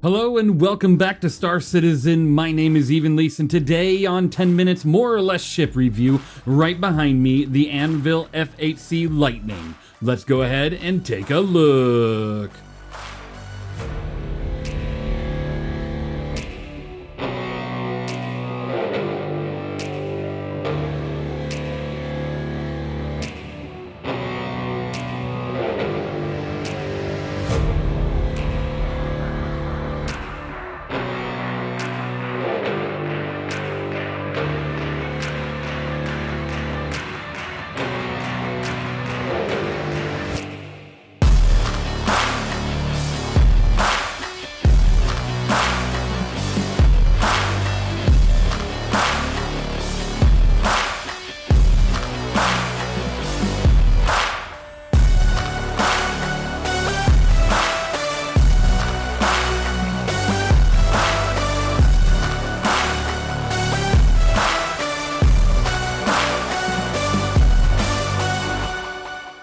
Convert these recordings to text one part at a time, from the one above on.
Hello and welcome back to Star Citizen. My name is Evenlease, and today on 10 Minutes More or Less Ship Review, right behind me, the ANVIL F8C Lightning. Let's go ahead and take a look.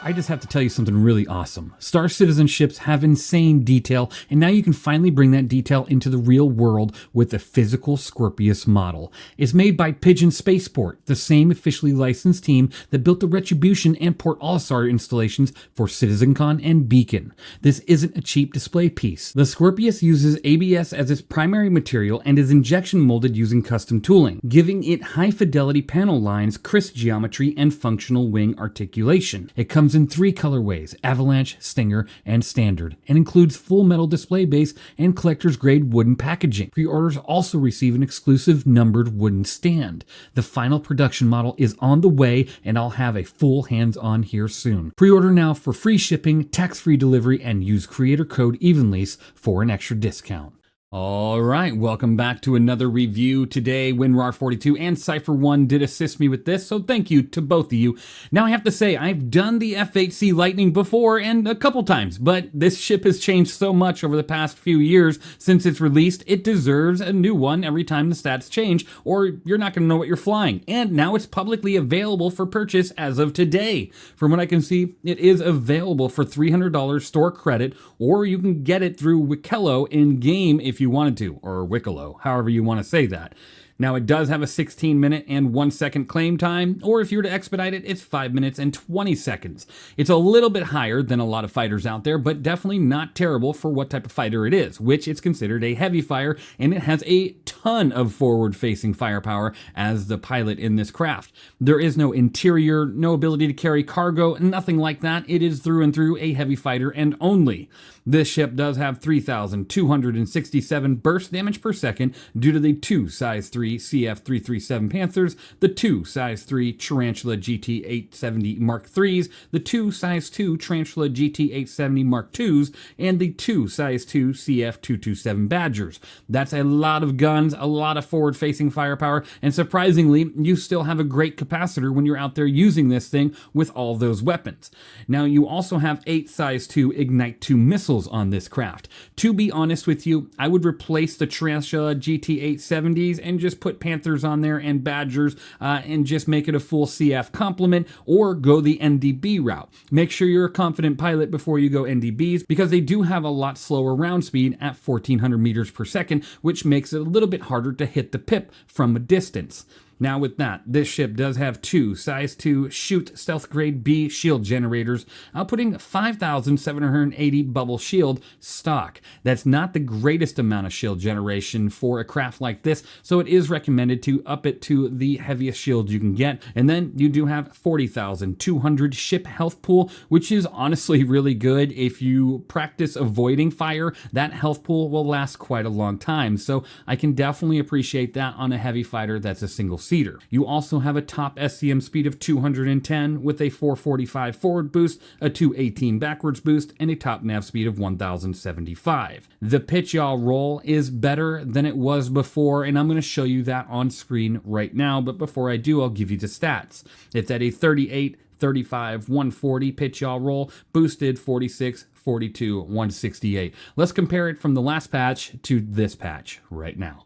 I just have to tell you something really awesome. Star Citizen ships have insane detail, and now you can finally bring that detail into the real world with a physical Scorpius model. It's made by PigeonSpacePort, the same officially licensed team that built the Retribution and Port Olisar installations for CitizenCon and Beacon. This isn't a cheap display piece. The Scorpius uses ABS as its primary material and is injection molded using custom tooling, giving it high fidelity panel lines, crisp geometry, and functional wing articulation. It comes in three colorways: Avalanche, Stinger, and Standard, and includes full metal display base and collector's grade wooden packaging. Pre-orders also receive an exclusive numbered wooden stand. The final production model is on the way, and I'll have a full hands-on here soon. Pre-order now for free shipping, tax-free delivery, and use creator code Evenlease for an extra discount. Alright, welcome back to another review. Today, WinRar 42 and Cypher1 did assist me with this, so thank you to both of you. Now I have to say, I've done the F8C Lightning before and a couple times, but this ship has changed so much over the past few years since it's released, it deserves a new one every time the stats change, or you're not going to know what you're flying. And now it's publicly available for purchase as of today. From what I can see, it is available for $300 store credit, or you can get it through Wikello in-game if you wanted to, or Wikello, however you want to say that. Now it does have a 16-minute and 1-second claim time, or if you were to expedite it, it's 5 minutes and 20 seconds. It's a little bit higher than a lot of fighters out there, but definitely not terrible for what type of fighter it is, which it's considered a heavy fire, and it has a ton of forward-facing firepower as the pilot in this craft. There is no interior, no ability to carry cargo, nothing like that. It is through and through a heavy fighter and only. This ship does have 3,267 burst damage per second due to the two size 3 CF337 Panthers, the two size 3 Tarantula GT870 Mark IIIs, the two size 2 Tarantula GT870 Mark IIs, and the two size 2 CF227 Badgers. That's a lot of guns, a lot of forward-facing firepower, and surprisingly, you still have a great capacitor when you're out there using this thing with all those weapons. Now, you also have 8 size 2 Ignite 2 missiles on this craft. To be honest with you, I would replace the Tarantula GT870s and just put Panthers on there and Badgers and just make it a full CF complement, or go the NDB route. Make sure you're a confident pilot before you go NDBs, because they do have a lot slower round speed at 1400 meters per second, which makes it a little bit harder to hit the pip from a distance. Now with that, this ship does have two size 2 Shoot Stealth Grade B shield generators, outputting 5,780 bubble shield stock. That's not the greatest amount of shield generation for a craft like this, so it is recommended to up it to the heaviest shield you can get. And then you do have 40,200 ship health pool, which is honestly really good. If you practice avoiding fire, that health pool will last quite a long time, so I can definitely appreciate that on a heavy fighter that's a single seater. You also have a top SCM speed of 210 with a 445 forward boost, a 218 backwards boost, and a top nav speed of 1075. The pitch yaw roll is better than it was before, and I'm going to show you that on screen right now, but before I do, I'll give you the stats. It's at a 38, 35, 140 pitch yaw roll, boosted 46, 42, 168. Let's compare it from the last patch to this patch right now.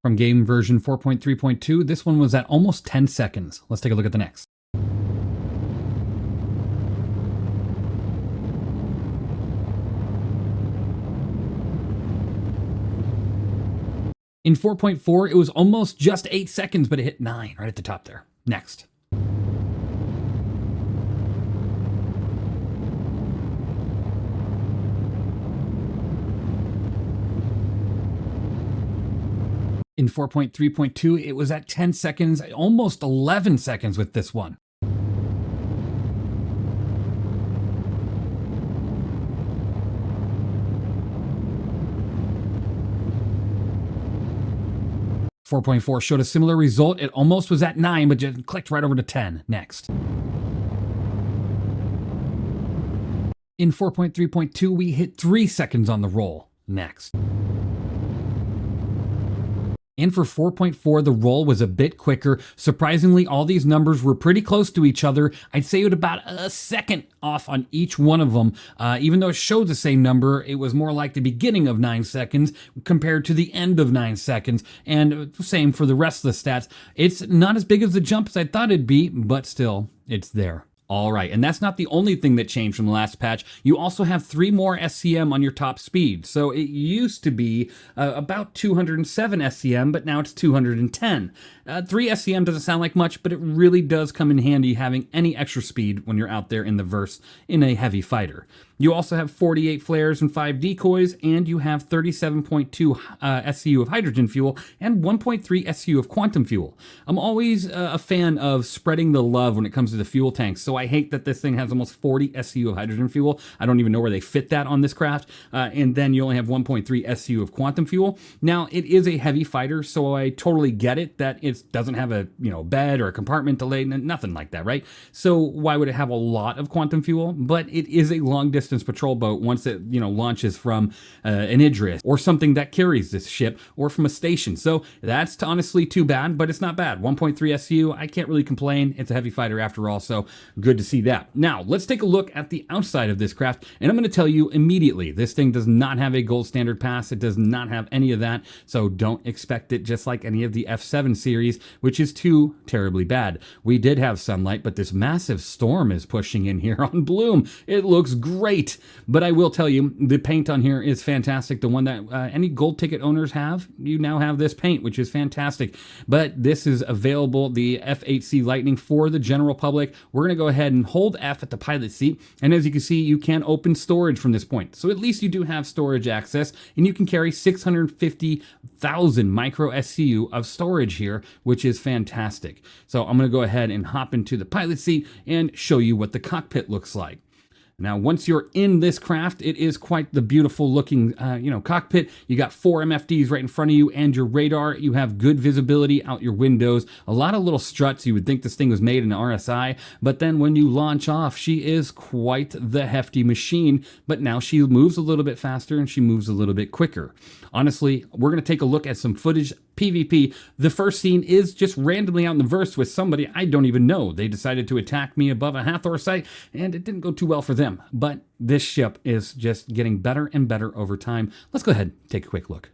From game version 4.3.2, this one was at almost 10 seconds. Let's take a look at the next. In 4.4, it was almost just 8 seconds, but it hit 9 right at the top there. Next. In 4.3.2, it was at 10 seconds, almost 11 seconds with this one. Four 4.4 showed a similar result. It almost was at 9, but just clicked right over to 10. Next. In 4.3.2, we hit 3 seconds on the roll. Next. And for 4.4, the roll was a bit quicker. Surprisingly, all these numbers were pretty close to each other. I'd say it was about a second off on each one of them. Even though it showed the same number, it was more like the beginning of 9 seconds compared to the end of 9 seconds. And same for the rest of the stats. It's not as big as the jump as I thought it'd be, but still, it's there. All right, and that's not the only thing that changed from the last patch. You also have 3 more SCM on your top speed. So it used to be about 207 SCM, but now it's 210. 3 SCM doesn't sound like much, but it really does come in handy having any extra speed when you're out there in the verse in a heavy fighter. You also have 48 flares and 5 decoys, and you have 37.2 SCU of hydrogen fuel and 1.3 SCU of quantum fuel. I'm always a fan of spreading the love when it comes to the fuel tanks, so I hate that this thing has almost 40 SCU of hydrogen fuel. I don't even know where they fit that on this craft. And then you only have 1.3 SCU of quantum fuel. Now, it is a heavy fighter, so I totally get it that it doesn't have a bed or a compartment delayed, nothing like that, right? So why would it have a lot of quantum fuel? But it is a long distance patrol boat once it launches from an Idris or something that carries this ship, or from a station. So that's honestly too bad, but it's not bad. 1.3 SCU, I can't really complain. It's a heavy fighter after all, so good to see that. Now let's take a look at the outside of this craft, and I'm going to tell you immediately, this thing does not have a gold standard pass. It does not have any of that, so don't expect it just like any of the F7 series, which is too terribly bad. We did have sunlight, but this massive storm is pushing in here on Bloom. It looks great. But I will tell you, the paint on here is fantastic. The one that any gold ticket owners have, you now have this paint, which is fantastic. But this is available, the F8C Lightning, for the general public. We're going to go ahead and hold F at the pilot seat. And as you can see, you can open storage from this point. So at least you do have storage access, and you can carry 650,000 micro SCU of storage here, which is fantastic. So I'm going to go ahead and hop into the pilot seat and show you what the cockpit looks like. Now, once you're in this craft, it is quite the beautiful looking, cockpit. You got 4 MFDs right in front of you and your radar. You have good visibility out your windows. A lot of little struts. You would think this thing was made in RSI, but then when you launch off, she is quite the hefty machine. But now she moves a little bit faster and she moves a little bit quicker. Honestly, we're going to take a look at some footage. PvP. The first scene is just randomly out in the verse with somebody I don't even know. They decided to attack me above a Hathor site, and it didn't go too well for them. But this ship is just getting better and better over time. Let's go ahead and take a quick look.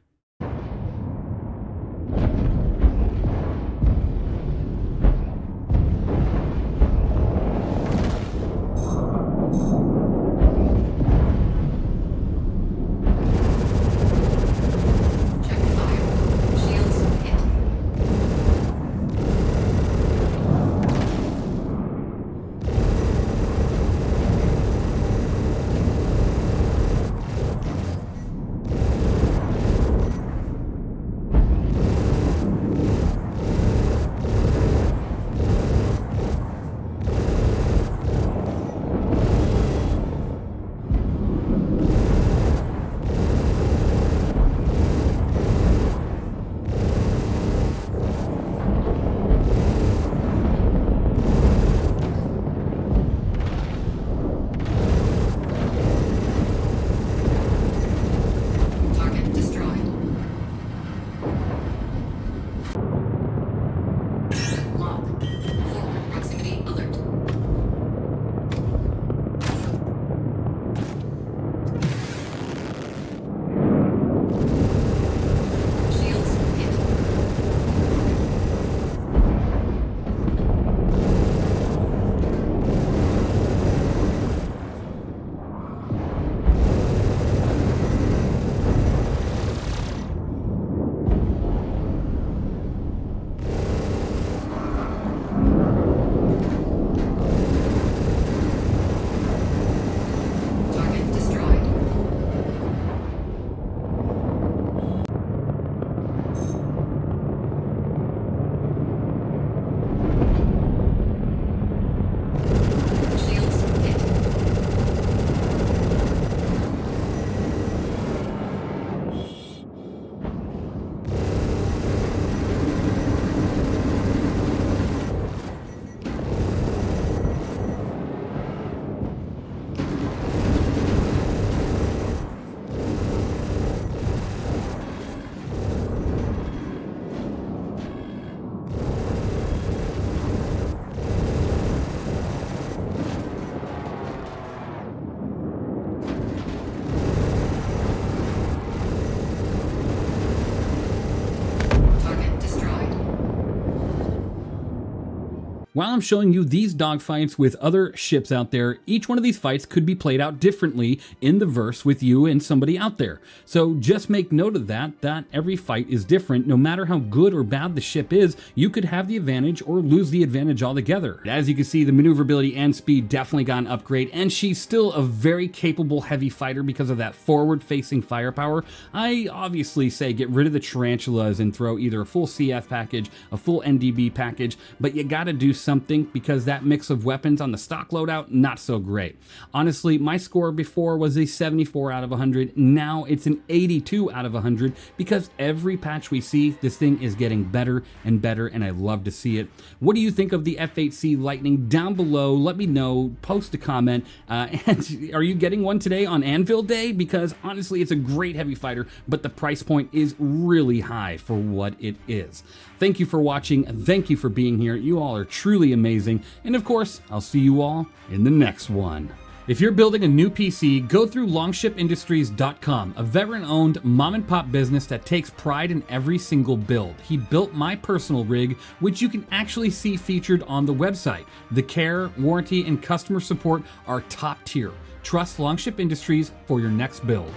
While I'm showing you these dogfights with other ships out there, each one of these fights could be played out differently in the verse with you and somebody out there. So just make note of that every fight is different. No matter how good or bad the ship is, you could have the advantage or lose the advantage altogether. As you can see, the maneuverability and speed definitely got an upgrade, and she's still a very capable heavy fighter because of that forward-facing firepower. I obviously say get rid of the tarantulas and throw either a full CF package, a full NDB package, but you gotta do something because that mix of weapons on the stock loadout, not so great. Honestly, my score before was a 74 out of 100. Now it's an 82 out of 100 because every patch we see, this thing is getting better and better, and I love to see it. What do you think of the F8C Lightning? Down below, let me know, post a comment, and are you getting one today on Anvil Day? Because honestly, it's a great heavy fighter, but the price point is really high for what it is. Thank you for watching. Thank you for being here. You all are truly amazing. And of course, I'll see you all in the next one. If you're building a new PC, go through longshipindustries.com, a veteran-owned mom-and-pop business that takes pride in every single build. He built my personal rig, which you can actually see featured on the website. The care, warranty, and customer support are top tier. Trust Longship Industries for your next build.